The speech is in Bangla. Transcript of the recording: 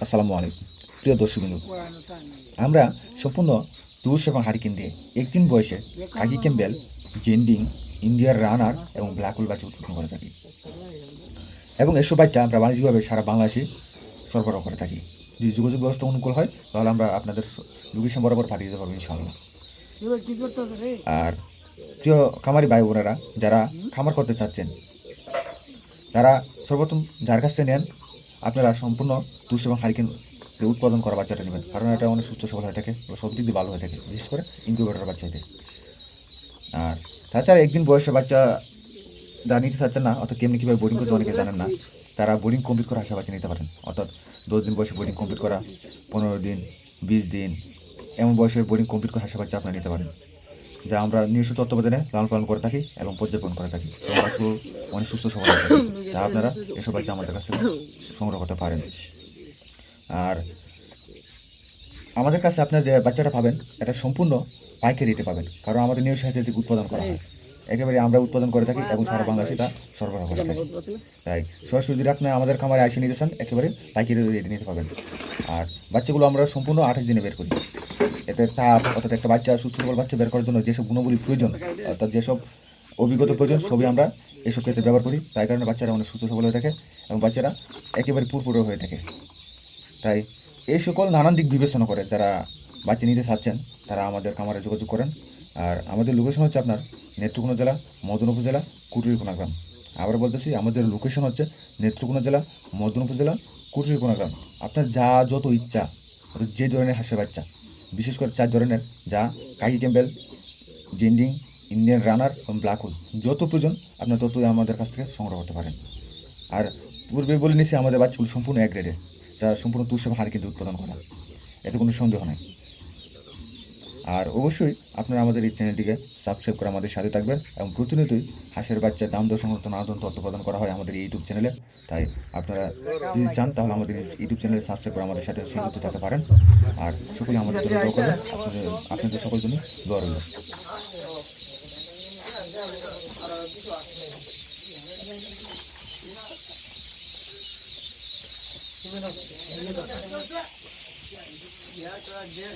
আসসালামু আলাইকুম প্রিয় দর্শকবৃন্দ, আমরা সম্পূর্ণ তুষ এবং হারিকেন দিয়ে একদিন বয়সে কাকি ক্যাম্বেল, জেন্ডিং, ইন্ডিয়ার রানার এবং ব্ল্যাক হোল বাচ্চা উৎপাদন করে থাকি এবং এসব বাচ্চা আমরা বাণিজ্যিকভাবে সারা বাংলাদেশে সরবরাহ করে থাকি। যদি যোগাযোগ ব্যবস্থা অনুকূল হয় তাহলে আমরা আপনাদের লোকেশন বরাবর পাঠিয়ে দিতে পারবো ইনশাআল্লাহ। আর প্রিয় খামারি ভাই বোনেরা যারা খামার করতে চাচ্ছেন তারা সর্বপ্রথম যার কাছ থেকে নেন আপনারা সম্পূর্ণ তুষ এবং হারিকেন উৎপাদন করা বাচ্চাটা নেবেন, কারণ এটা অনেক সুস্থ সবল হয়ে থাকে ও সব দিক দিয়ে ভালো হয়ে থাকে, বিশেষ করে ইনকিউবেটর বাচ্চা হয়ে থাকে। আর তাছাড়া একদিন বয়সে বাচ্চা যা নিতে চাচ্ছেন না, অর্থাৎ কেমনি কীভাবে বোর্ডিং করতে অনেকে জানেন না, তারা বোর্ডিং কমপ্লিট করা হাসা বাচ্চা নিতে পারেন। অর্থাৎ 10 দিন বয়সে বোর্ডিং কমপ্লিট করা, 15 দিন, 20 দিন এমন বয়সে বোর্ডিং কমপ্লিট করা হাসা বাচ্চা আপনারা নিতে পারেন, যা আমরা নিজস্ব তত্ত্বাবধানে লালন পালন করে থাকি এবং পর্যবেক্ষণ করে থাকি। এবং বাচ্চাগুলো অনেক সুস্থ সবল হয়ে থাকে, তা আপনারা এসব বাচ্চা আমাদের কাছ থেকে সংগ্রহ করতে পারেন। আর আমাদের কাছে আপনার যে বাচ্চাটা পাবেন এটা সম্পূর্ণ পাইকারি রেটে পাবেন, কারণ আমাদের নিজস্ব হাতে থেকে উৎপাদন করা হয়, একেবারে আমরা উৎপাদন করে থাকি এবং সারা বাংলাদেশে তা সরবরাহ করে থাকি। তাই সরাসরি যদি আপনি আমাদের খামারে আসে নিতে চান একেবারে পাইকারি রেটে নিতে পাবেন। আর বাচ্চাগুলো আমরা সম্পূর্ণ 28 দিনে বের করি। এতে তাপ, অর্থাৎ একটা বাচ্চা সুস্থ সবল বাচ্চা বের করার জন্য যেসব গুণগুলি প্রয়োজন, অর্থাৎ যেসব অভিজ্ঞতা প্রয়োজন সবই আমরা এসব ক্ষেত্রে ব্যবহার করি। তাই কারণে বাচ্চারা অনেক সুস্থ সবল হয়ে থাকে এবং বাচ্চারা একেবারে পুরপুরো হয়ে থাকে। তাই এই সকল নানান দিক বিবেচনা করে যারা বাচ্চা নিতে চাচ্ছেন তারা আমাদের খামারে যোগাযোগ করেন। আর আমাদের লোকেশন হচ্ছে আপনার নেত্রকোনা জেলা মদন উপজেলা কুটুরিকোনা গ্রাম। আবার বলতেছি, আমাদের লোকেশন হচ্ছে নেত্রকোনা জেলা মদন উপজেলা কুটুরিকোনা গ্রাম। আপনার যা যত ইচ্ছা, যে ধরনের হাঁসের বাচ্চা, বিশেষ করে 4 ধরনের, যা কাকি ক্যাম্বেল, জেন্ডিং, ইন্ডিয়ান রানার এবং ব্ল্যাক হোল, যত প্রয়োজন আপনার ততই আমাদের কাছ থেকে সংগ্রহ করতে পারেন। আর পূর্বে বলে নিয়েছি আমাদের বাচ্চাগুলো সম্পূর্ণ এক গ্রেডে, যা সম্পূর্ণ তুষ এবং হাড় কিন্তু উৎপাদন করা, এতে কোনো সন্দেহ নেই। আর অবশ্যই আপনারা আমাদের এই চ্যানেলটিকে সাবস্ক্রাইব করে আমাদের সাথে থাকবেন এবং প্রতিনিয়তই হাঁসের বাচ্চা দাম দর সংক্রান্ত নানান তথ্য প্রদান করা হয় আমাদের ইউটিউব চ্যানেলে। তাই আপনারা যদি চান তাহলে আমাদের ইউটিউব চ্যানেলে সাবস্ক্রাইব করে আমাদের সাথে সংযুক্ত থাকতে পারেন। আর সকলে আমাদের জন্য দোয়া করবেন, আপনাদের সকল জন্য দোয়া রইল। Yeah,